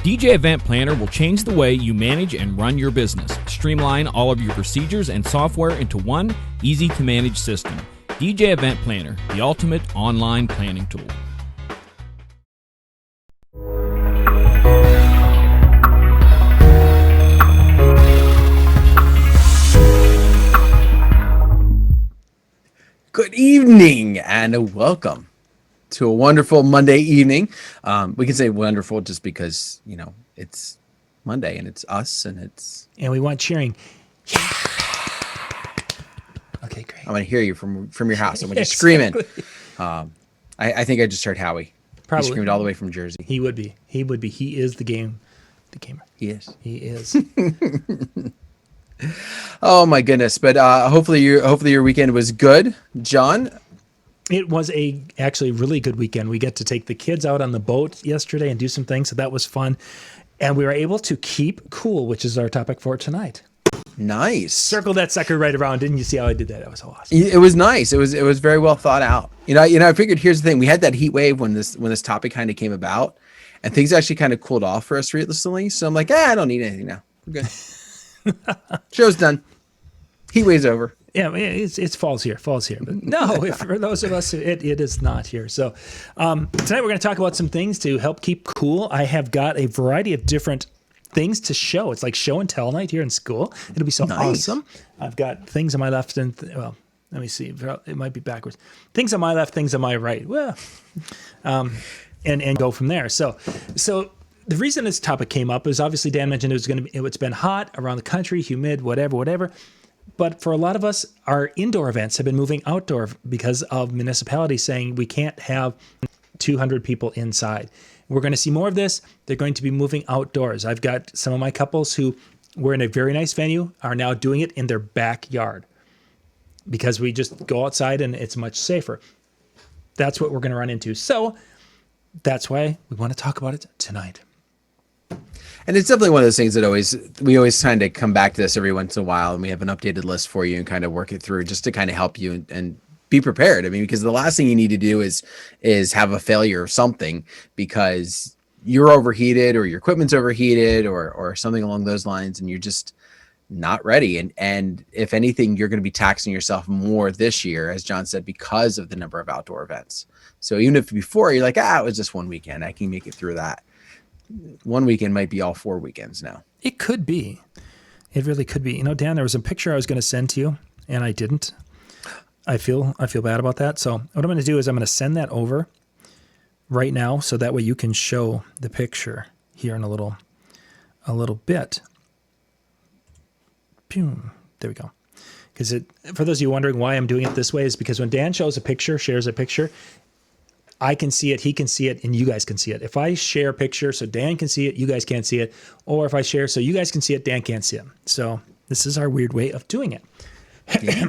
DJ Event Planner will change the way you manage and run your business. Streamline all of your procedures and software into one easy-to-manage system. DJ Event Planner, the ultimate online planning tool. Good evening and welcome to a wonderful Monday evening. We can say wonderful just because, you know, it's Monday and it's us and we want cheering. Yeah. Okay, great. I'm going to hear you from your house. I'm going to screaming. I think I just heard Howie. Probably. He screamed all the way from Jersey. He would be. He is the gamer. He is. He is. Oh my goodness. But hopefully your weekend was good. John? It was actually really good weekend. We get to take the kids out on the boat yesterday and do some things, so that was fun. And we were able to keep cool, which is our topic for tonight. Nice. Circle that sucker right around. Didn't you see how I did that? That was so awesome. It was nice. It was very well thought out. You know, I figured here's the thing. We had that heat wave when this topic kind of came about, and things actually kind of cooled off for us recently. So I'm like, I don't need anything now. We're good. Show's done. Heat wave's over. Yeah, it's falls here. But no, for those of us, it is not here. So tonight we're going to talk about some things to help keep cool. I have got a variety of different things to show. It's like show and tell night here in school. It'll be so awesome. I've got things on my left and, well, let me see. It might be backwards. Things on my left, things on my right. Well, and go from there. So the reason this topic came up is obviously Dan mentioned it's been hot around the country, humid, whatever. But for a lot of us, our indoor events have been moving outdoor because of municipalities saying we can't have 200 people inside. We're going to see more of this. They're going to be moving outdoors. I've got some of my couples who were in a very nice venue are now doing it in their backyard because we just go outside and it's much safer. That's what we're going to run into. So that's why we want to talk about it tonight. And it's definitely one of those things that we always kind of come back to this every once in a while, and we have an updated list for you and kind of work it through just to kind of help you and be prepared. I mean, because the last thing you need to do is have a failure or something because you're overheated or your equipment's overheated or something along those lines, and you're just not ready. And if anything, you're going to be taxing yourself more this year, as John said, because of the number of outdoor events. So even if before you're like, it was just one weekend, I can make it through that. One weekend might be all 4 weekends now. It could be. It really could be. You know, Dan, there was a picture I was going to send to you, and I didn't. I feel bad about that. So what I'm going to do is I'm going to send that over right now, so that way you can show the picture here in a little bit. Boom. There we go. Because for those of you wondering why I'm doing it this way is because when Dan shares a picture, I can see it, he can see it, and you guys can see it. If I share a picture so Dan can see it, you guys can't see it. Or if I share so you guys can see it, Dan can't see it. So this is our weird way of doing it. Yeah.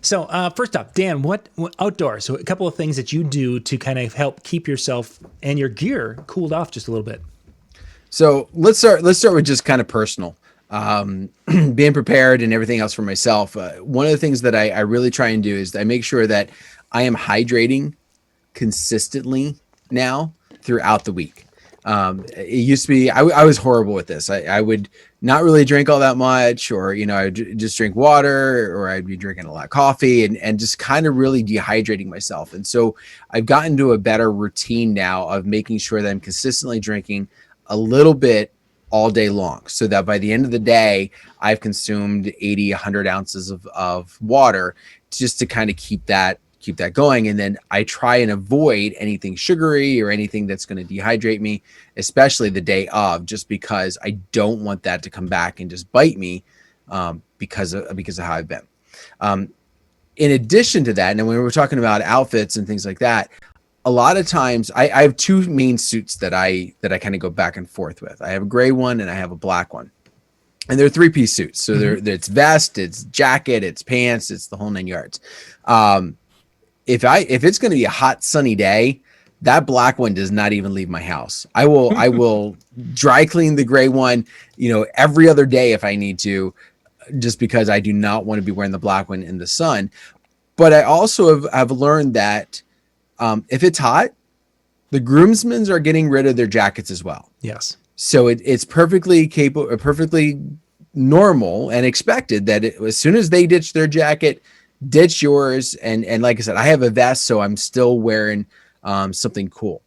So first up, Dan, what outdoors? So a couple of things that you do to kind of help keep yourself and your gear cooled off just a little bit. So let's start with just kind of personal. Being prepared and everything else for myself. One of the things that I really try and do is I make sure that I am hydrating consistently now throughout the week. It used to be, I was horrible with this. I would not really drink all that much, or, you know, I'd just drink water, or I'd be drinking a lot of coffee and just kind of really dehydrating myself. And so I've gotten to a better routine now of making sure that I'm consistently drinking a little bit all day long, so that by the end of the day, I've consumed 80, 100 ounces of water just to kind of keep that going. And then I try and avoid anything sugary or anything that's going to dehydrate me, especially the day of, just because I don't want that to come back and just bite me because of how I've been. In addition to that, and when we're talking about outfits and things like that, a lot of times I have two main suits that I kind of go back and forth with. I have a gray one and I have a black one. And they're 3-piece suits. So it's vest, it's jacket, it's pants, it's the whole 9 yards. If it's going to be a hot sunny day, that black one does not even leave my house. I will dry clean the gray one, every other day if I need to, just because I do not want to be wearing the black one in the sun. But I also have learned that if it's hot, The groomsmen are getting rid of their jackets as well. Yes. So it's perfectly capable, perfectly normal and expected that as soon as they ditch their jacket, ditch yours. And like I said, I have a vest, so I'm still wearing something cool.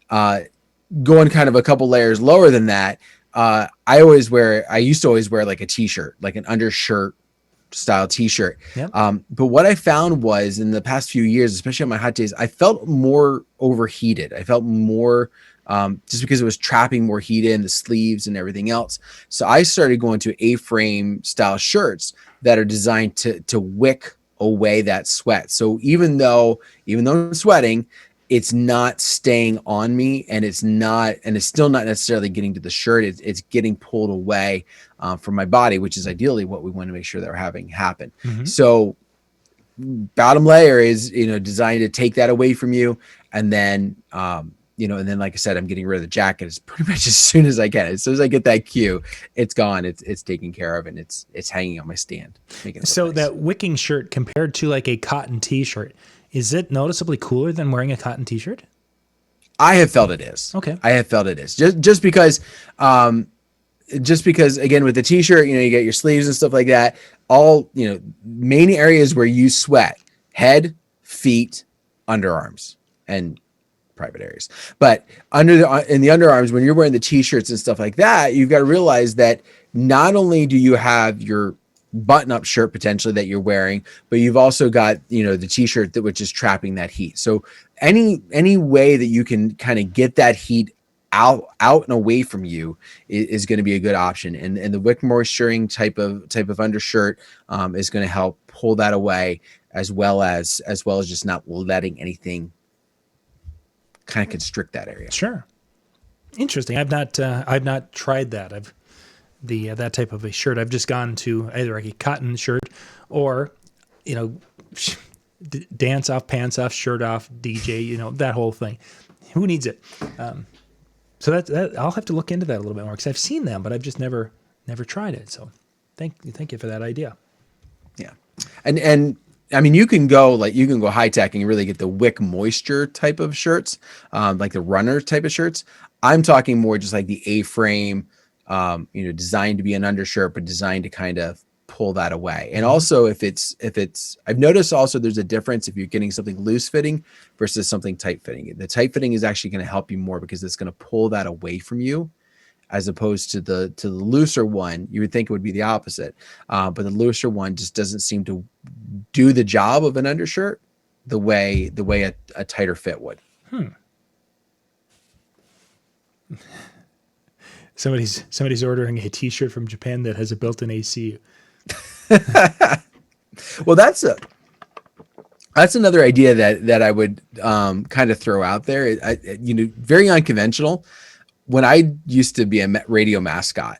Going kind of a couple layers lower than that, I used to always wear like a t-shirt, like an undershirt style t-shirt. Yep. But what I found was in the past few years, especially on my hot days, I felt more overheated. I felt more just because it was trapping more heat in the sleeves and everything else. So I started going to A-frame style shirts that are designed to wick away that sweat. So even though I'm sweating, it's not staying on me, and it's still not necessarily getting to the shirt. It's getting pulled away from my body, which is ideally what we want to make sure that we're having happen. Mm-hmm. So bottom layer is, designed to take that away from you. And then, and then, like I said, I'm getting rid of the jacket as pretty much as soon as I can. As soon as I get that cue, it's gone. It's taken care of, and it's hanging on my stand. So nice. That wicking shirt compared to like a cotton t-shirt, is it noticeably cooler than wearing a cotton t-shirt? I have felt it is. Okay. I have felt it is just because again, with the t-shirt, you get your sleeves and stuff like that. All, main areas where you sweat: head, feet, underarms, and private areas. But in the underarms, when you're wearing the t-shirts and stuff like that, you've got to realize that not only do you have your button-up shirt potentially that you're wearing, but you've also got the t-shirt which is trapping that heat. So any way that you can kind of get that heat out and away from you is going to be a good option. And the wick moisturizing type of undershirt is going to help pull that away, as well as just not letting anything kind of constrict that area. Sure. Interesting. I've not tried that. That type of a shirt. I've just gone to either a cotton shirt or, dance off, pants off, shirt off, DJ, that whole thing. Who needs it? So that I'll have to look into that a little bit more, because I've seen them, but I've just never tried it. So thank you for that idea. Yeah. And I mean, you can go high tech and really get the wick moisture type of shirts, like the runner type of shirts. I'm talking more just like the A-frame, designed to be an undershirt, but designed to kind of pull that away. And also if it's, I've noticed also there's a difference if you're getting something loose fitting versus something tight fitting. The tight fitting is actually going to help you more because it's going to pull that away from you, as opposed to the looser one. You would think it would be the opposite. But the looser one just doesn't seem to do the job of an undershirt the way a tighter fit would. Somebody's ordering a t-shirt from Japan that has a built-in AC. Well, that's another idea that I would kind of throw out there. Very unconventional. When I used to be a radio mascot,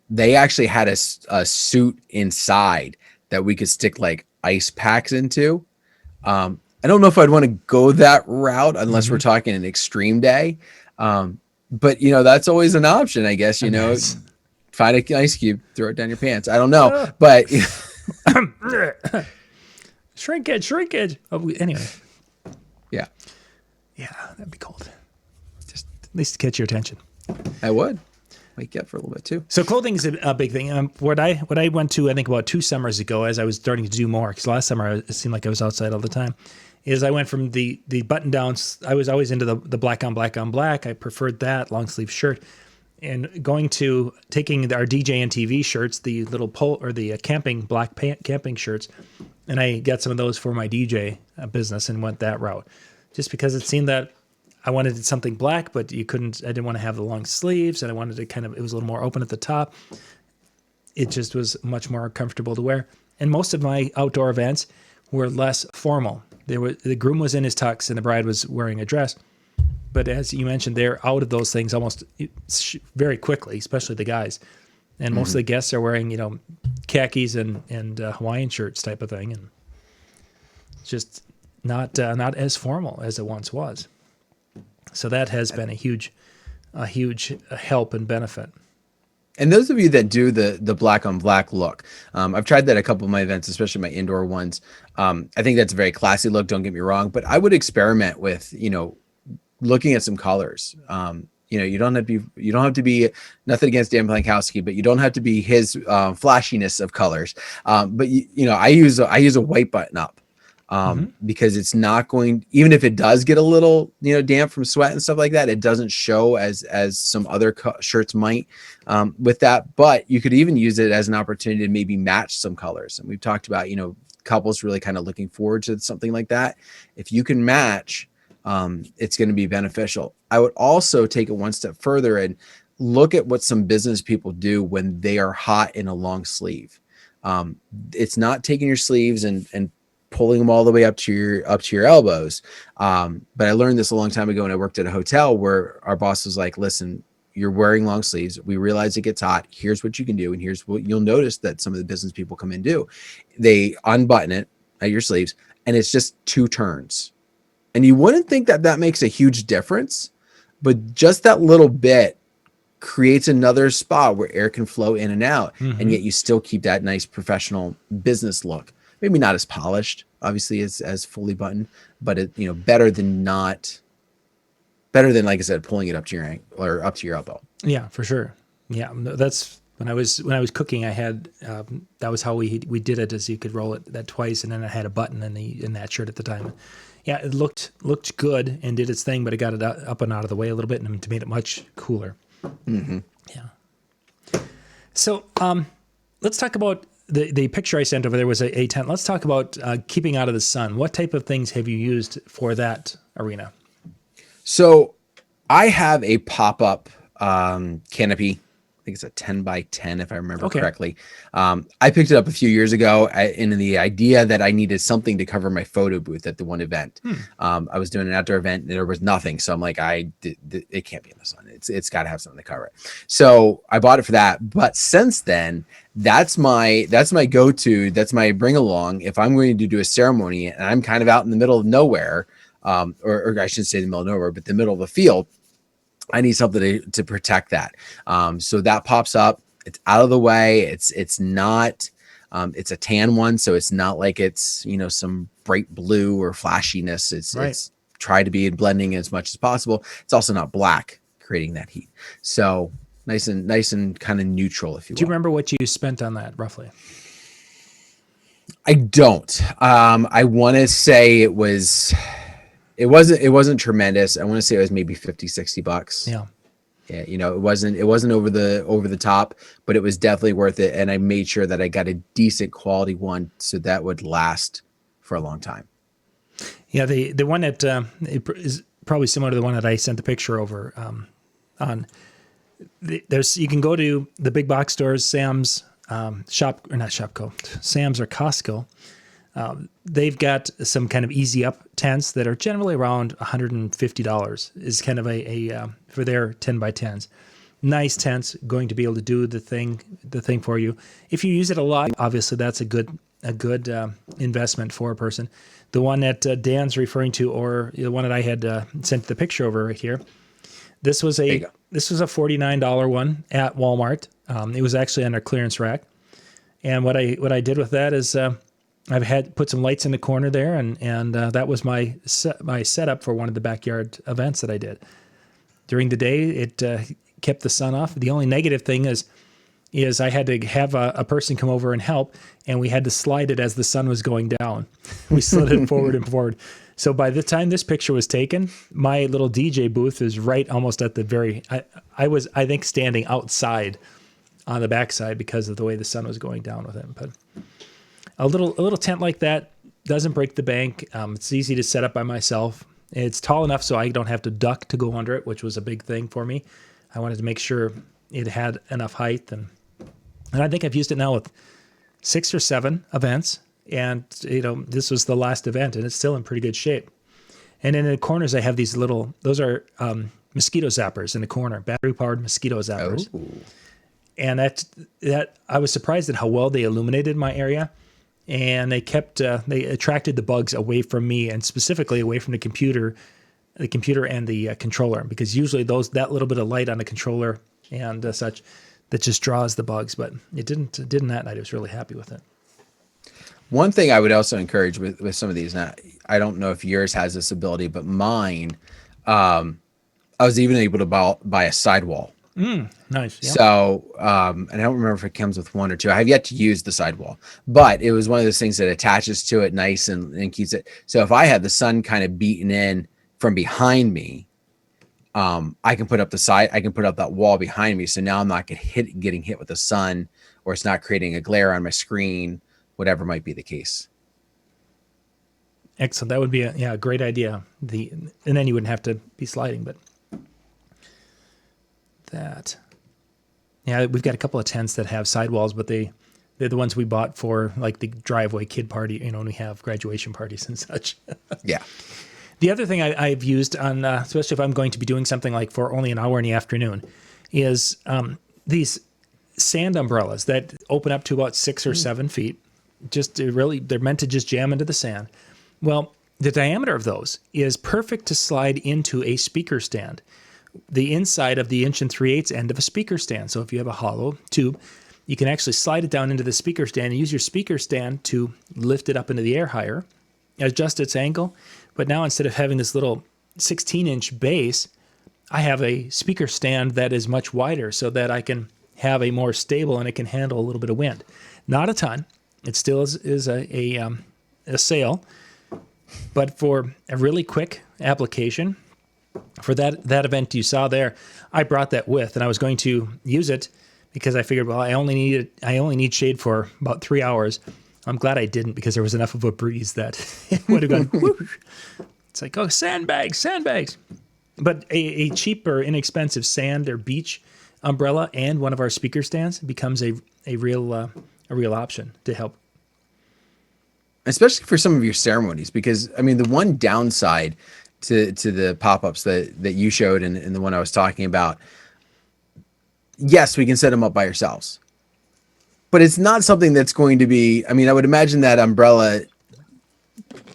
they actually had a suit inside that we could stick like ice packs into. I don't know if I'd want to go that route unless we're talking an extreme day. But that's always an option, I guess. Nice. Find an ice cube, throw it down your pants. I don't know, but shrinkage. Oh, anyway, yeah, that'd be cold. Just at least to catch your attention. I would wake you up for a little bit too. So clothing is a big thing. What I went to, I think about 2 summers ago, as I was starting to do more, because last summer it seemed like I was outside all the time, is I went from the button downs. I was always into the black on black on black. I preferred that long sleeve shirt, and going to taking our DJ and TV shirts, the little the camping camping shirts, and I got some of those for my DJ business and went that route, just because it seemed that I wanted something black, but I didn't want to have the long sleeves, and I wanted to it was a little more open at the top. It just was much more comfortable to wear. And most of my outdoor events were less formal. The groom was in his tux and the bride was wearing a dress. But as you mentioned, they're out of those things almost very quickly, especially the guys. And most of the guests are wearing, khakis and Hawaiian shirts type of thing, and just not as formal as it once was. So that has been a huge help and benefit. And those of you that do the black on black look, I've tried that at a couple of my events, especially my indoor ones. I think that's a very classy look. Don't get me wrong, but I would experiment with, looking at some colors. You don't have to be nothing against Dan Blankowski, but you don't have to be his flashiness of colors. But I use a white button up because it's not going, even if it does get a little, damp from sweat and stuff like that, it doesn't show as some other shirts might with that. But you could even use it as an opportunity to maybe match some colors. And we've talked about, couples really kind of looking forward to something like that. If you can match, it's going to be beneficial. I would also take it one step further and look at what some business people do when they are hot in a long sleeve. It's not taking your sleeves and pulling them all the way up to your elbows. But I learned this a long time ago when I worked at a hotel where our boss was like, listen, you're wearing long sleeves. We realize it gets hot. Here's what you can do. And here's what you'll notice that some of the business people come and do. They unbutton it at your sleeves and it's just 2 turns. And you wouldn't think that makes a huge difference, but just that little bit creates another spot where air can flow in and out. And yet you still keep that nice professional business look. Maybe not as polished, obviously, as fully buttoned, but it, better than, like I said, pulling it up to your ankle or up to your elbow. Yeah, for sure. Yeah, that's when I was cooking. I had that was how we did it. Is you could roll it that twice, and then I had a button in that shirt at the time. Yeah, it looked good and did its thing, but it got it up and out of the way a little bit and made it much cooler. Yeah. So let's talk about the picture I sent over. There was a tent. Let's talk about keeping out of the sun. What type of things have you used for that arena? So I have a pop-up canopy. I think it's a 10 by 10, if I remember correctly. I picked it up a few years ago in the idea that I needed something to cover my photo booth at the one event. I was doing an outdoor event and there was nothing. So I'm like, it can't be in the sun. It's got to have something to cover it. So I bought it for that. But since then, that's my go-to. That's my bring along. If I'm going to do a ceremony and I'm kind of out in the middle of nowhere, or I shouldn't say the middle of nowhere, but the middle of a field, I need something to protect that. So that pops up. It's out of the way. It's not. It's a tan one, so it's not like it's some bright blue or flashiness. It's try to be blending as much as possible. It's also not black, creating that heat. So nice and kind of neutral, if you will. Do you remember what you spent on that roughly? I don't. I want to say it wasn't tremendous. I want to say it was maybe $50-$60. Yeah. Yeah. It wasn't over the top, but it was definitely worth it. And I made sure that I got a decent quality one so that would last for a long time. Yeah. The one that is probably similar to the one that I sent the picture over on. You can go to the big box stores, Sam's, Sam's or Costco. They've got some kind of easy up tents that are generally around $150 is kind of a for their 10 by 10s. Nice tents, going to be able to do the thing for you. If you use it a lot, obviously that's a good investment for a person. The one that Dan's referring to, or the one that I had sent the picture over right here, this was a $49 one at Walmart. It was actually on our clearance rack. And what I did with that is I've had put some lights in the corner there, and that was my setup for one of the backyard events that I did. During the day, it kept the sun off. The only negative thing is I had to have a person come over and help, and we had to slide it as the sun was going down. We slid it forward and forward. So by the time this picture was taken, my little DJ booth is right almost at the very. I was, I think, standing outside on the backside because of the way the sun was going down with it, but. A little tent like that doesn't break the bank. It's easy to set up by myself. It's tall enough so I don't have to duck to go under it, which was a big thing for me. I wanted to make sure it had enough height, and I think I've used it now with 6 or 7 events, and this was the last event, and it's still in pretty good shape. And in the corners, I have these those are mosquito zappers in the corner, battery-powered mosquito zappers. Oh. And that I was surprised at how well they illuminated my area. And they attracted the bugs away from me, and specifically away from the computer and the controller, because usually that little bit of light on the controller and such that just draws the bugs, but it didn't that night. I was really happy with it. One thing I would also encourage with some of these, now I don't know if yours has this ability, but mine, I was even able to buy a sidewall. Nice. Yeah. So, and I don't remember if it comes with one or two. I have yet to use the sidewall, but it was one of those things that attaches to it nice and keeps it. So if I had the sun kind of beaten in from behind me, I can put up that wall behind me. So now I'm not getting hit with the sun, or it's not creating a glare on my screen, whatever might be the case. Excellent. That would be a great idea. And then you wouldn't have to be sliding, but that. Yeah, we've got a couple of tents that have sidewalls, but they're the ones we bought for like the driveway kid party, when we have graduation parties and such. Yeah. The other thing I've used on, especially if I'm going to be doing something like for only an hour in the afternoon, is these sand umbrellas that open up to about 6 or 7 feet. They're meant to just jam into the sand. Well, the diameter of those is perfect to slide into a speaker stand, the inside of the 1 3/8 end of a speaker stand. So if you have a hollow tube, you can actually slide it down into the speaker stand and use your speaker stand to lift it up into the air higher, adjust its angle. But now instead of having this little 16-inch base, I have a speaker stand that is much wider so that I can have a more stable and it can handle a little bit of wind. Not a ton. It still is a sail. But for a really quick application, for that event you saw there, I brought that with, and I was going to use it because I figured, well, I only need shade for about 3 hours. I'm glad I didn't, because there was enough of a breeze that it would have gone whoosh. It's like, oh, sandbags. But a cheap or inexpensive sand or beach umbrella and one of our speaker stands becomes a real option to help. Especially for some of your ceremonies, because I mean, the one downside to the pop-ups that you showed and the one I was talking about, yes, we can set them up by ourselves, but it's not something that's going to be, I mean, I would imagine that umbrella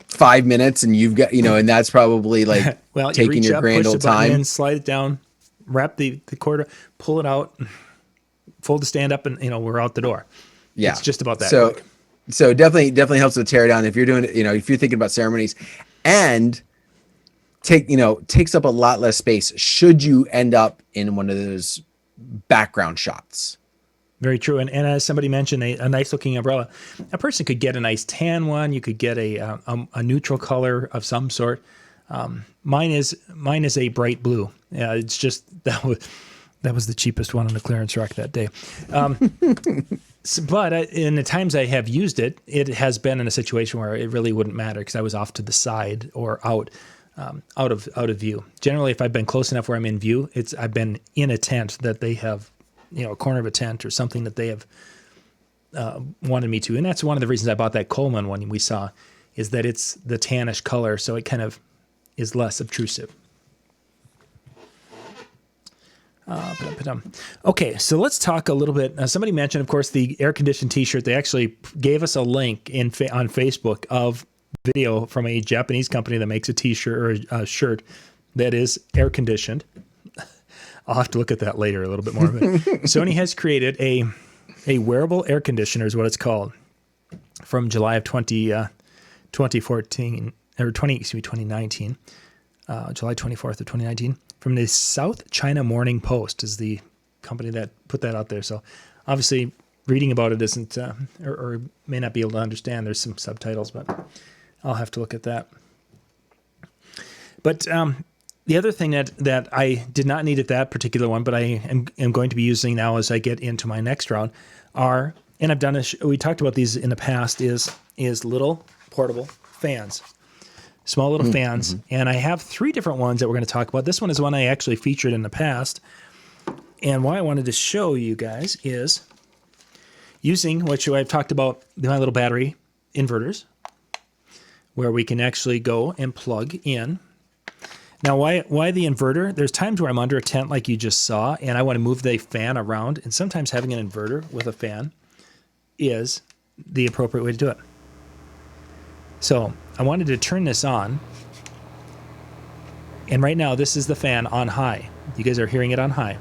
5 minutes and you've got, and that's probably like well, taking your grand old time. And slide it down, wrap the cord, pull it out, fold the stand up, and we're out the door. Yeah. It's just about that. So definitely helps to tear down if you're doing it, if you're thinking about ceremonies, and takes up a lot less space should you end up in one of those background shots. Very true. And as somebody mentioned, a nice looking umbrella, a person could get a nice tan one. You could get a neutral color of some sort. Mine is a bright blue. Yeah, it's just that was the cheapest one on the clearance rack that day. But in the times I have used it, it has been in a situation where it really wouldn't matter because I was off to the side or out of view. Generally, if I've been close enough where I'm in view, I've been in a tent that they have, a corner of a tent or something that they have wanted me to. And that's one of the reasons I bought that Coleman one we saw, is that it's the tannish color, so it kind of is less obtrusive. Okay, so let's talk a little bit. Somebody mentioned, of course, the air-conditioned T-shirt. They actually gave us a link on Facebook of video from a Japanese company that makes a T-shirt or a shirt that is air-conditioned. I'll have to look at that later a little bit more. But Sony has created a wearable air conditioner, is what it's called, from July of 2014 or 2019, July 24th of 2019. From the South China Morning Post is the company that put that out there. So obviously reading about it isn't, or may not be able to understand. There's some subtitles, but I'll have to look at that. But the other thing that I did not need at that particular one, but I am going to be using now as I get into my next round are, and I've done we talked about these in the past, is little portable fans. Small little fans, and I have 3 different ones that we're going to talk about. This one is one I actually featured in the past, and why I wanted to show you guys is using what I've talked about, my little battery inverters, where we can actually go and plug in. Now, why the inverter? There's times where I'm under a tent like you just saw, and I want to move the fan around, and sometimes having an inverter with a fan is the appropriate way to do it. So I wanted to turn this on, and right now this is the fan on high. You guys are hearing it on high.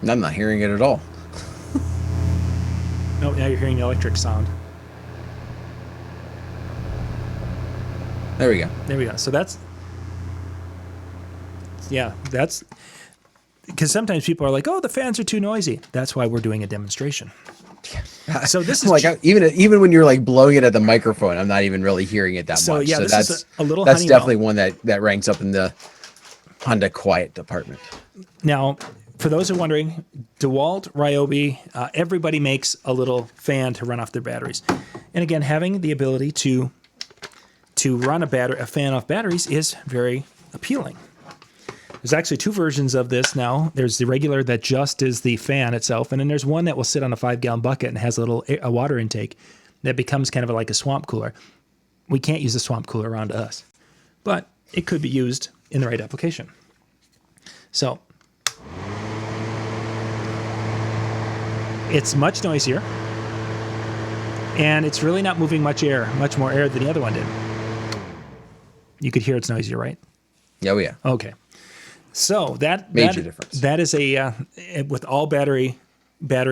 I'm not hearing it at all. No, now you're hearing the electric sound. There we go. There we go. So that's Yeah, that's because sometimes people are like, "Oh, the fans are too noisy." That's why we're doing a demonstration. So this is like even when you're like blowing it at the microphone, I'm not even really hearing it that so much. yeah. So This is a little that's Honeywell. definitely one that ranks up in the Honda quiet department. Now, for those who are wondering, DeWalt, Ryobi, everybody makes a little fan to run off their batteries. And again, having the ability to run a fan off batteries is very appealing. There's actually two versions of this now. There's the regular that just is the fan itself, and then there's one that will sit on a 5-gallon bucket and has a water intake that becomes kind of like a swamp cooler. We can't use a swamp cooler around us, but it could be used in the right application. So it's much noisier, and it's really not moving much more air than the other one did. You could hear it's noisier, right? Oh yeah. Okay. So Major difference. That is with all battery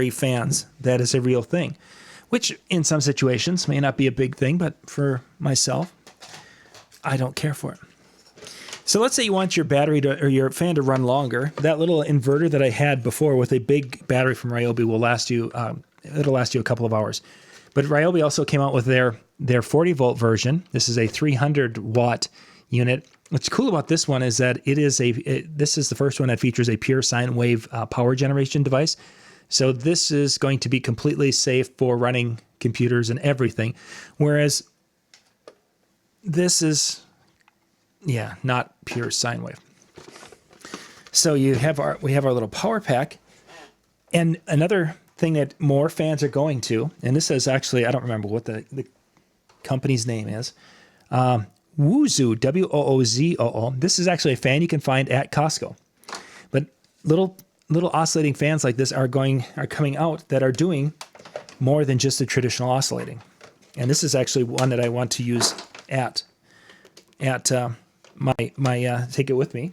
fans, that is a real thing, which in some situations may not be a big thing, but for myself, I don't care for it. So let's say you want your your fan to run longer. That little inverter that I had before with a big battery from Ryobi will last you. It'll last you a couple of hours. But Ryobi also came out with their 40-volt version. This is a 300-watt unit. What's cool about this one is that this is the first one that features a pure sine wave power generation device. So this is going to be completely safe for running computers and everything. Whereas this is, not pure sine wave. So we have our little power pack. And another thing that more fans are going to, and this is actually, I don't remember what the company's name is, Woozoo, Woozoo. This is actually a fan you can find at Costco. But little oscillating fans like this are coming out that are doing more than just the traditional oscillating. And this is actually one that I want to use at my take it with me.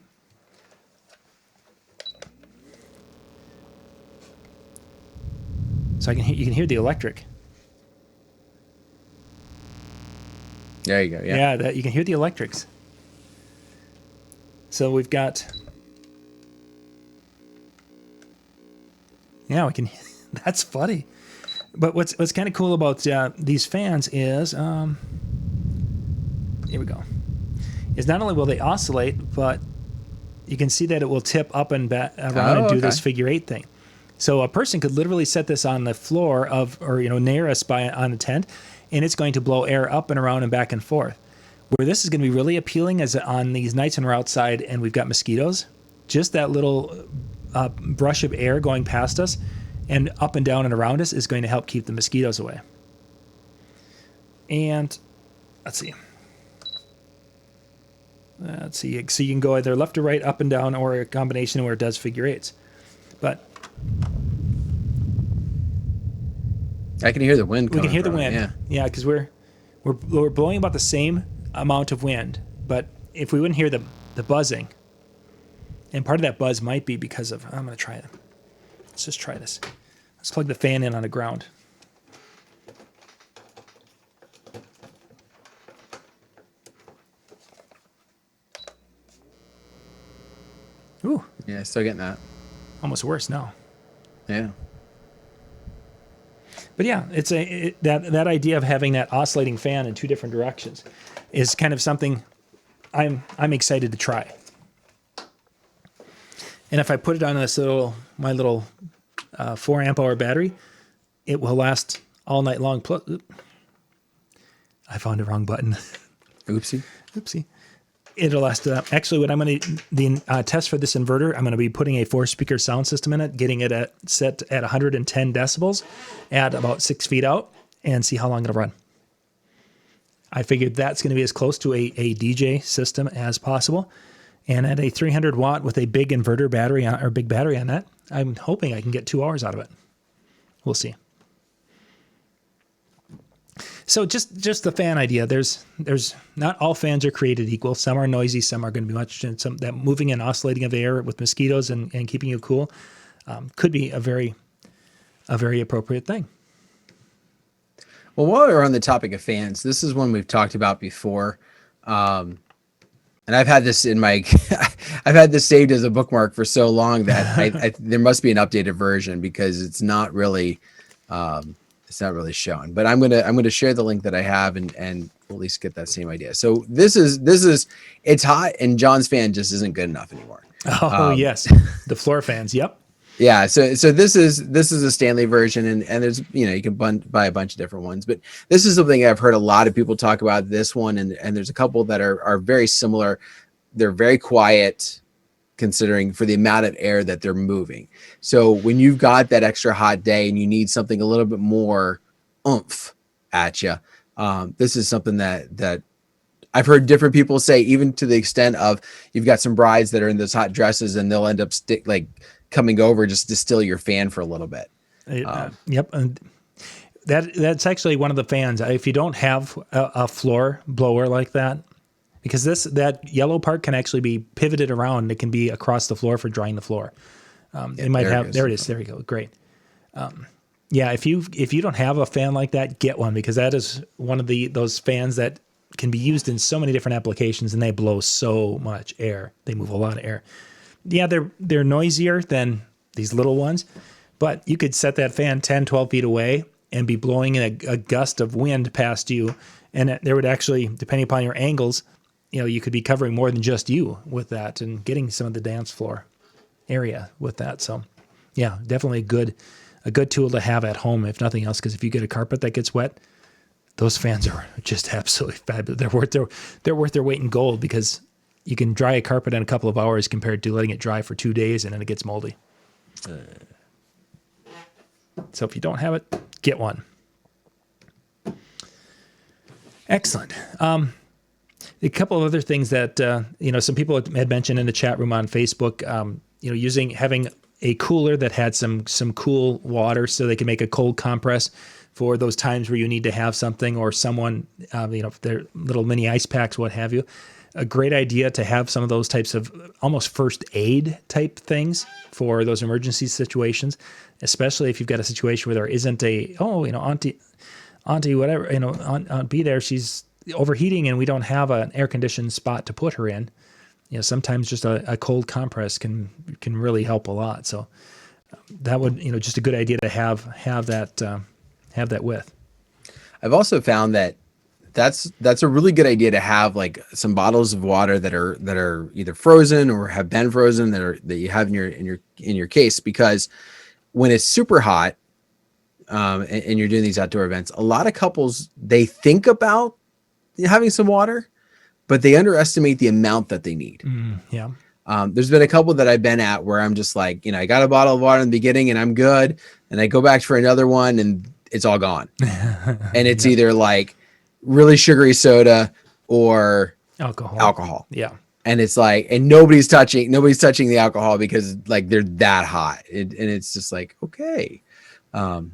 So you can hear the electric. There you go. Yeah. Yeah, you can hear the electrics. So we've got. Yeah, we can. That's funny. But what's kind of cool about these fans is, here we go. Is not only will they oscillate, but you can see that it will tip up and back around and do this figure 8 thing. So a person could literally set this on the floor near us on a tent, and it's going to blow air up and around and back and forth. Where this is going to be really appealing is on these nights when we're outside and we've got mosquitoes. Just that little brush of air going past us and up and down and around us is going to help keep the mosquitoes away. And let's see. So you can go either left or right, up and down, or a combination where it does figure 8s. But I can hear the wind. We can hear the wind. Yeah, because we're blowing about the same amount of wind. But if we wouldn't hear the buzzing, and part of that buzz might be because of, I'm going to try it. Let's just try this. Let's plug the fan in on the ground. Ooh. Yeah, still getting that. Almost worse now. Yeah. But yeah, that idea of having that oscillating fan in two different directions is kind of something I'm excited to try. And if I put it on my little 4 amp hour battery, it will last all night long. Plus, I found the wrong button. Oopsie. It'll last. Actually, what I'm going to test for this inverter, I'm going to be putting a 4-speaker sound system in it, getting it set at 110 decibels at about 6 feet out, and see how long it'll run. I figured that's going to be as close to a DJ system as possible. And at a 300 watt with a big inverter battery big battery on that, I'm hoping I can get 2 hours out of it. We'll see. So just the fan idea. There's not all fans are created equal. Some are noisy. Some are going to be some that moving and oscillating of air with mosquitoes and keeping you cool could be a very appropriate thing. Well, while we're on the topic of fans, this is one we've talked about before. And I've had this in my, I've had this saved as a bookmark for so long that there must be an updated version because it's not really shown. But I'm gonna share the link that I have and we'll at least get that same idea. So this is it's hot and John's fan just isn't good enough anymore. Oh yes, the floor fans. Yep. Yeah, so this is a Stanley version, and there's you can buy a bunch of different ones, but this is something I've heard a lot of people talk about. This one, and there's a couple that are very similar. They're very quiet, considering for the amount of air that they're moving. So when you've got that extra hot day and you need something a little bit more oomph at you, this is something that I've heard different people say, even to the extent of you've got some brides that are in those hot dresses and they'll end up coming over just to still your fan for a little bit. Yep. And that's actually one of the fans. If you don't have a floor blower like that, because that yellow part can actually be pivoted around. It can be across the floor for drying the floor. It might have, there it is. There you go. Great. Yeah. If you don't have a fan like that, get one, because that is one of those fans that can be used in so many different applications, and they blow so much air. They move a lot of air. Yeah, they're noisier than these little ones, but you could set that fan 10, 12 feet away and be blowing a gust of wind past you, and there would actually, depending upon your angles, you could be covering more than just you with that and getting some of the dance floor area with that. So, yeah, definitely a good tool to have at home, if nothing else, because if you get a carpet that gets wet, those fans are just absolutely fabulous. They're worth their weight in gold, because you can dry a carpet in a couple of hours compared to letting it dry for 2 days and then it gets moldy. So if you don't have it, get one. Excellent. A couple of other things that some people had mentioned in the chat room on Facebook. Having a cooler that had some cool water so they can make a cold compress for those times where you need to have something, or someone, their little mini ice packs, what have you. A great idea to have some of those types of almost first aid type things for those emergency situations, especially if you've got a situation where there isn't auntie, whatever, Aunt B there, she's overheating and we don't have an air conditioned spot to put her in. Sometimes just a cold compress can really help a lot. So that would, just a good idea to have that with. I've also found that's a really good idea to have like some bottles of water that are either frozen or have been frozen that you have in your case, because when it's super hot and you're doing these outdoor events, a lot of couples, they think about having some water, but they underestimate the amount that they need. Yeah. There's been a couple that I've been at where I'm just like, I got a bottle of water in the beginning and I'm good, and I go back for another one and it's all gone. And it's either like really sugary soda or alcohol. Yeah. And it's like, and nobody's touching the alcohol because like they're that hot. And it's just like, okay. Having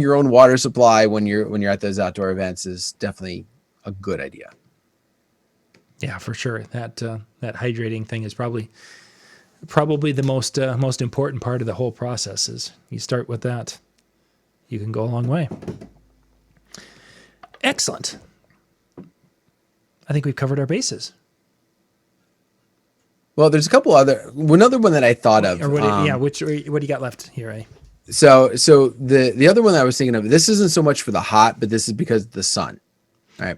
your own water supply when you're at those outdoor events is definitely a good idea. Yeah, for sure. That hydrating thing is probably the most important part of the whole process. Is you start with that, you can go a long way. Excellent. I think we've covered our bases. Well, there's a couple another one that I thought of. What do you got left here, eh? So the other one that I was thinking of, this isn't so much for the hot, but this is because of the sun. All right.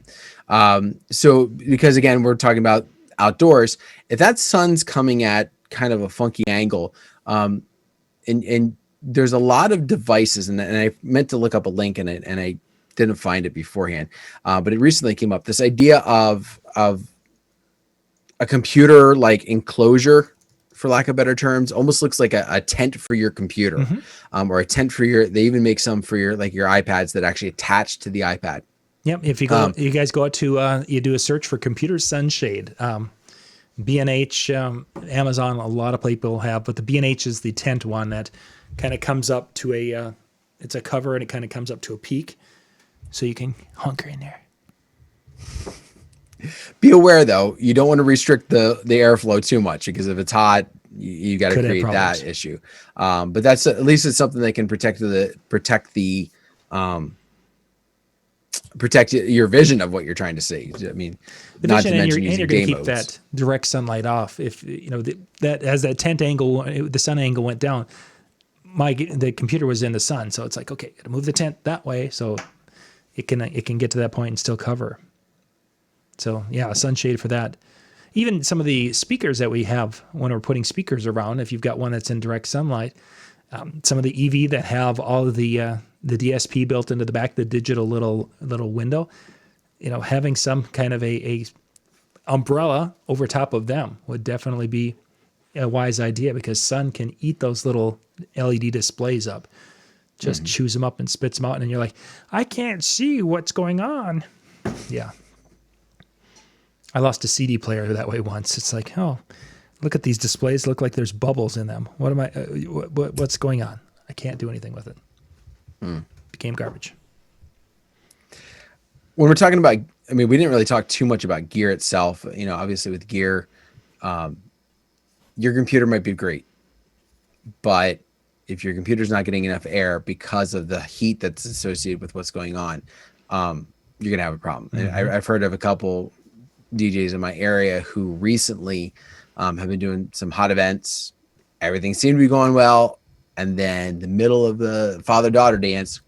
So because again, we're talking about outdoors, if that sun's coming at kind of a funky angle, and there's a lot of devices, and I meant to look up a link and I didn't find it beforehand, but it recently came up. This idea of a computer like enclosure, for lack of better terms, almost looks like a tent for your computer, or a tent for they even make some for your iPads that actually attach to the iPad. Yep. If you you guys go out to, you do a search for computer sunshade, B&H, Amazon, a lot of people have, but the B&H is the tent one that kind of comes up to it's a cover and it kind of comes up to a peak, so you can hunker in there. Be aware though, you don't want to restrict the airflow too much, because if it's hot, you got to create that issue. But that's at least it's something that can protect the protect your vision of what you're trying to see. I mean, The not to vision, and mention you're using going to game keep modes. that direct sunlight off. If that as that tent angle, the sun angle went down, the computer was in the sun, so it's like, okay, got to move the tent that way so it can get to that point and still cover. So yeah, sunshade for that. Even some of the speakers that we have when we're putting speakers around, if you've got one that's in direct sunlight, some of the EV that have all of the DSP built into the back, the digital little window, having some kind of a umbrella over top of them would definitely be a wise idea, because sun can eat those little LED displays up, just chews them up and spits them out, and you're like, I can't see what's going on. Yeah. I lost a CD player that way once. It's like, oh, look at these displays. Look like there's bubbles in them. What am I? What's going on? I can't do anything with it. Became garbage. When we're talking about, I mean, we didn't really talk too much about gear itself. Obviously with gear, your computer might be great, but if your computer's not getting enough air because of the heat that's associated with what's going on, you're gonna have a problem. I've heard of a couple DJs in my area who recently have been doing some hot events. Everything seemed to be going well, and then the middle of the father-daughter dance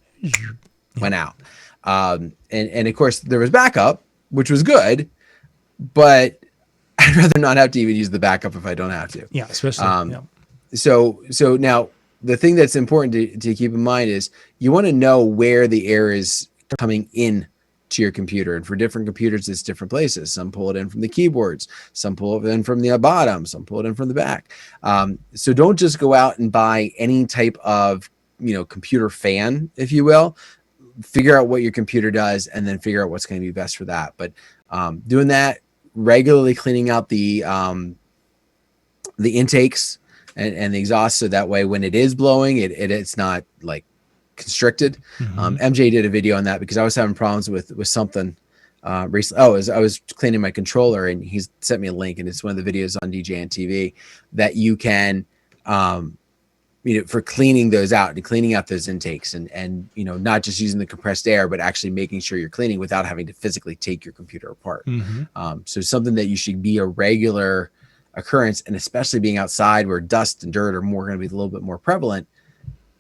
went out. And of course there was backup, which was good, but I'd rather not have to even use the backup if I don't have to. Yeah, especially. So now the thing that's important to keep in mind is you want to know where the air is coming in to your computer, and for different computers it's different places. Some pull it in from the keyboards, some pull it in from the bottom, some pull it in from the back. So don't just go out and buy any type of computer fan, if you will. Figure out what your computer does and then figure out what's going to be best for that. But doing that, regularly cleaning out the intakes and the exhaust, so that way when it is blowing, it's not like constricted. MJ did a video on that because I was having problems with something recently. I was cleaning my controller, and he's sent me a link, and it's one of the videos on DJ and TV that you can for cleaning those out and cleaning out those intakes, and not just using the compressed air, but actually making sure you're cleaning without having to physically take your computer apart. So something that you should be a regular occurrence, and especially being outside where dust and dirt are more going to be a little bit more prevalent,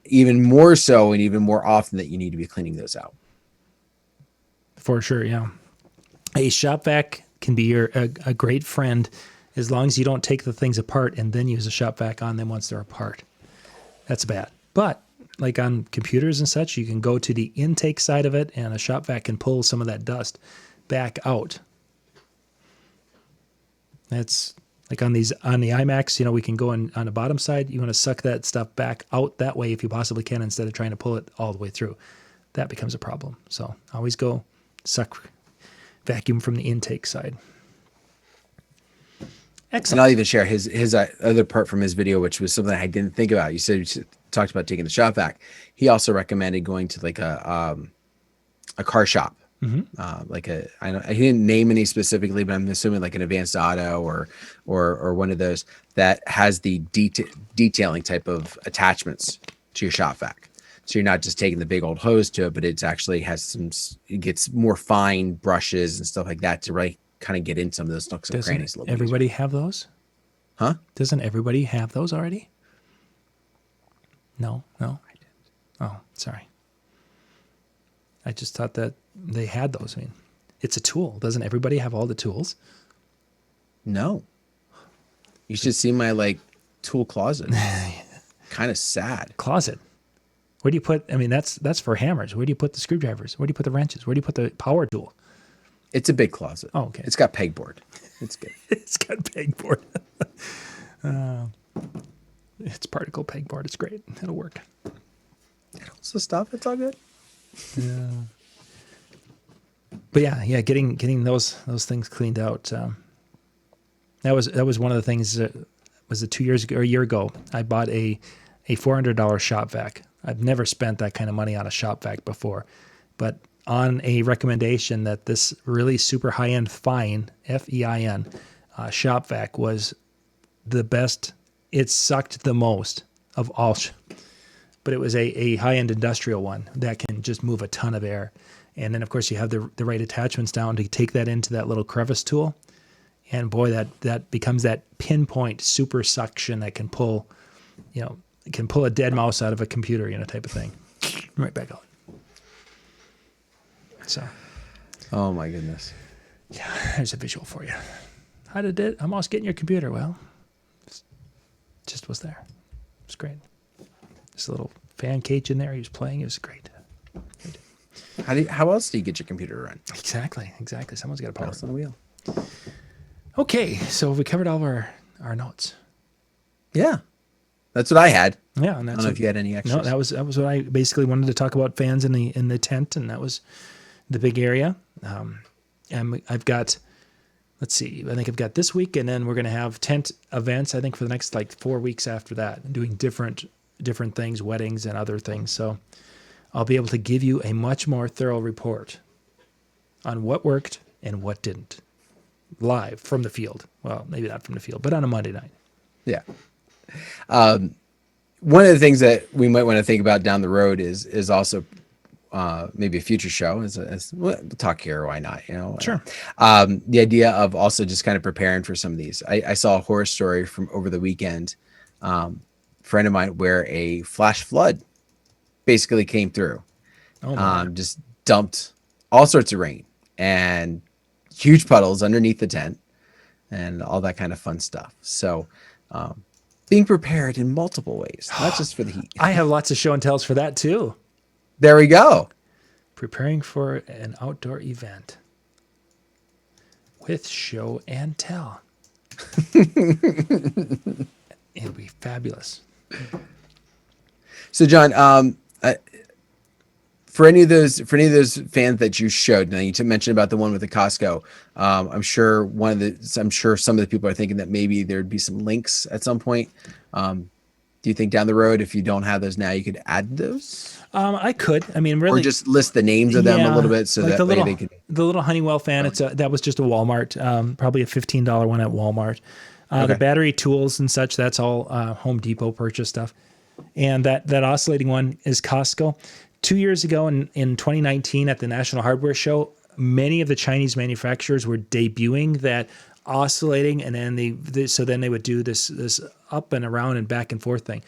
even more so and even more often, that you need to be cleaning those out. For sure, yeah. A shop vac can be a great friend as long as you don't take the things apart and then use a shop vac on them once they're apart. That's bad. But like on computers and such, you can go to the intake side of it, and a shop vac can pull some of that dust back out. That's like on the iMacs, we can go on the bottom side. You want to suck that stuff back out that way if you possibly can, instead of trying to pull it all the way through. That becomes a problem. So always go vacuum from the intake side. Excellent. And I'll even share his other part from his video, which was something I didn't think about. You said you talked about taking the shop vac. He also recommended going to like a car shop. He didn't name any specifically, but I'm assuming like an Advanced Auto or one of those that has the detailing type of attachments to your shop vac. So you're not just taking the big old hose to it, but it actually has it gets more fine brushes and stuff like that to really kind of get in some of those nooks and crannies a little bit. Everybody have those? Huh? Doesn't everybody have those already? No. I didn't. Oh, sorry. I just thought that they had those. I mean, it's a tool. Doesn't everybody have all the tools? No. You should see my tool closet. Kind of sad. Closet. Where do you put? I mean, that's for hammers. Where do you put the screwdrivers? Where do you put the wrenches? Where do you put the power tool? It's a big closet. Oh, okay. It's got pegboard. It's good. It's got pegboard. It's particle pegboard. It's great. It'll work. It holds the stuff. It's all good. Yeah. But yeah, getting those things cleaned out. That was one of the things that was it 2 years ago or a year ago. I bought a $400 shop vac. I've never spent that kind of money on a shop vac before, but on a recommendation that this really super high-end fine, FEIN, shop vac was the best. It sucked the most of all, but it was a high-end industrial one that can just move a ton of air. And then, of course, you have the right attachments down to take that into that little crevice tool. And boy, that becomes that pinpoint super suction that can pull, it can pull a dead mouse out of a computer, type of thing. Right back out. So. Oh, my goodness. Yeah, there's a visual for you. How did a mouse get in your computer? Well, just was there. It's great. This little fan cage in there he was playing. It was great. How else do you get your computer to run? Exactly. Someone's got to power Mouse on the wheel. Okay, so we covered all of our notes. Yeah, that's what I had. Yeah, and that's I don't know if you had any extras. No, that was what I basically wanted to talk about, fans in the tent, and that was the big area. And I've got, let's see, I think I've got this week, and then we're going to have tent events, I think, for the next 4 weeks after that, doing different things, weddings and other things. So I'll be able to give you a much more thorough report on what worked and what didn't, live from the field. Well, maybe not from the field, but on a Monday night. Yeah. One of the things that we might want to think about down the road is also maybe a future show. We'll talk here. Why not? Sure. The idea of also just kind of preparing for some of these. I saw a horror story from over the weekend. Friend of mine where a flash flood basically came through. Just dumped all sorts of rain and huge puddles underneath the tent and all that kind of fun stuff. So being prepared in multiple ways, not just for the heat. I have lots of show and tells for that too. There we go. Preparing for an outdoor event with show and tell. It'll be fabulous. So, John, for any of those fans that you showed, now you mentioned about the one with the Costco. I'm sure some of the people are thinking that maybe there'd be some links at some point. Do you think down the road, if you don't have those now, you could add those? I could. I mean, really, or just list the names of them a little bit, so like that way they could. The little Honeywell fan. That was just a Walmart, probably a $15 one at Walmart. Okay. The battery tools and such, that's all Home Depot purchase stuff. And that oscillating one is Costco. 2 years ago in 2019 at the National Hardware Show, many of the Chinese manufacturers were debuting that oscillating, and then they would do this up and around and back and forth thing.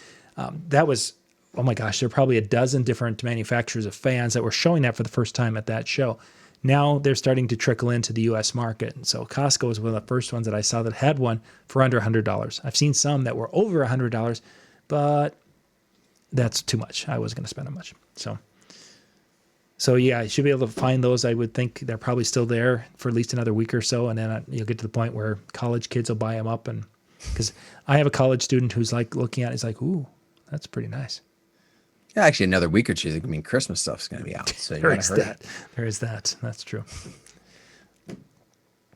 That was, oh my gosh, there are probably a dozen different manufacturers of fans that were showing that for the first time at that show. Now they're starting to trickle into the U.S. market. And so Costco was one of the first ones that I saw that had one for under $100. I've seen some that were over $100, but that's too much. I wasn't going to spend that much. So yeah, I should be able to find those. I would think they're probably still there for at least another week or so. And then you'll get to the point where college kids will buy them up. And because I have a college student who's like looking at it, he's like, ooh, that's pretty nice. Yeah, actually, another week or two. I mean, Christmas stuff's going to be out. So There is that. That's true.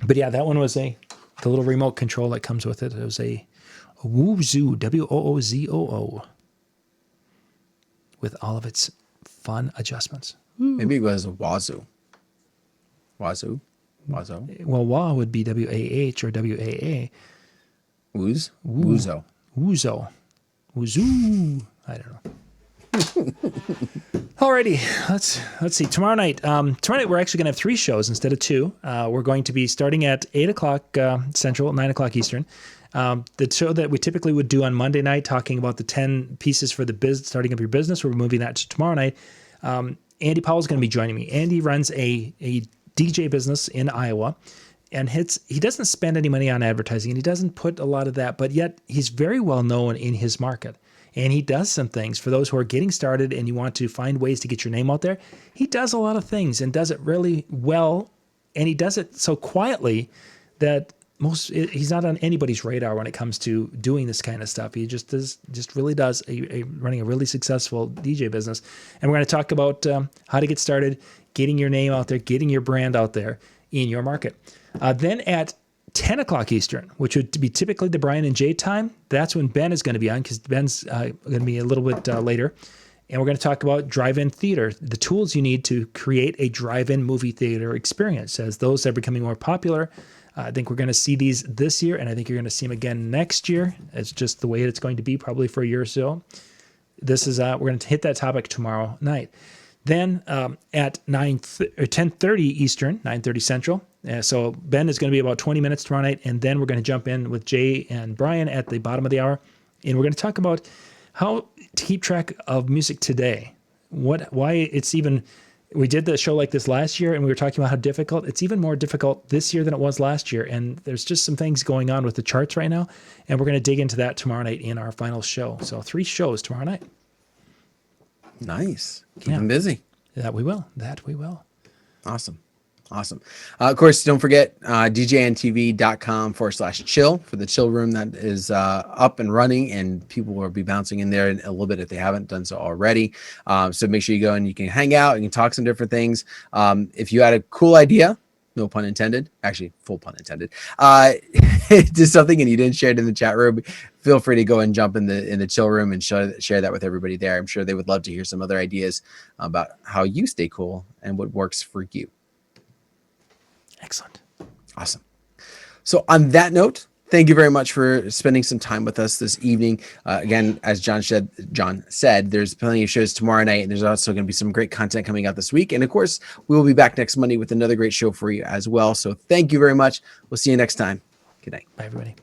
But yeah, that one was the little remote control that comes with it. It was a Woozoo, Woozoo, with all of its fun adjustments. Maybe it was a Wazoo. Wazoo? Well, Wah would be WAH or WAA. Wooz? Woozo. Woozo. Woozoo. I don't know. Alrighty, let's see. Tomorrow night we're actually going to have 3 shows instead of 2. We're going to be starting at 8 o'clock Central, 9 o'clock Eastern. The show that we typically would do on Monday night, talking about the 10 pieces for the starting up your business, we're moving that to tomorrow night. Andy Powell's going to be joining me. Andy runs a DJ business in Iowa, and he doesn't spend any money on advertising, and he doesn't put a lot of that, but yet he's very well known in his market. And he does some things for those who are getting started and you want to find ways to get your name out there. He does a lot of things and does it really well. And he does it so quietly that he's not on anybody's radar when it comes to doing this kind of stuff. He just really does running a really successful DJ business. And we're going to talk about how to get started, getting your name out there, getting your brand out there in your market. Then at 10 o'clock Eastern, which would be typically the Brian and Jay time, that's when Ben is going to be on, because Ben's going to be a little bit later. And we're going to talk about drive-in theater, the tools you need to create a drive-in movie theater experience. As those are becoming more popular, I think we're going to see these this year, and I think you're going to see them again next year. It's just the way it's going to be, probably for a year or so. We're going to hit that topic tomorrow night. Then at 10:30 Eastern, 9:30 Central. So Ben is going to be about 20 minutes tomorrow night, and then we're going to jump in with Jay and Brian at the bottom of the hour, and we're going to talk about how to keep track of music today. Why it's even. We did the show like this last year, and we were talking about how difficult. It's even more difficult this year than it was last year, and there's just some things going on with the charts right now, and we're going to dig into that tomorrow night in our final show. So 3 shows tomorrow night. Nice. Keep them busy. That we will. Awesome. Of course, don't forget djntv.com/chill for the chill room that is up and running, and people will be bouncing in there in a little bit if they haven't done so already. So make sure you go and you can hang out, you can talk some different things. If you had a cool idea, no pun intended, actually full pun intended, did something and you didn't share it in the chat room, feel free to go and jump in the chill room and share that with everybody there. I'm sure they would love to hear some other ideas about how you stay cool and what works for you. Excellent. Awesome. So on that note, thank you very much for spending some time with us this evening. Again, as John said, there's plenty of shows tomorrow night, and there's also going to be some great content coming out this week. And of course, we will be back next Monday with another great show for you as well. So thank you very much. We'll see you next time. Good night. Bye, everybody.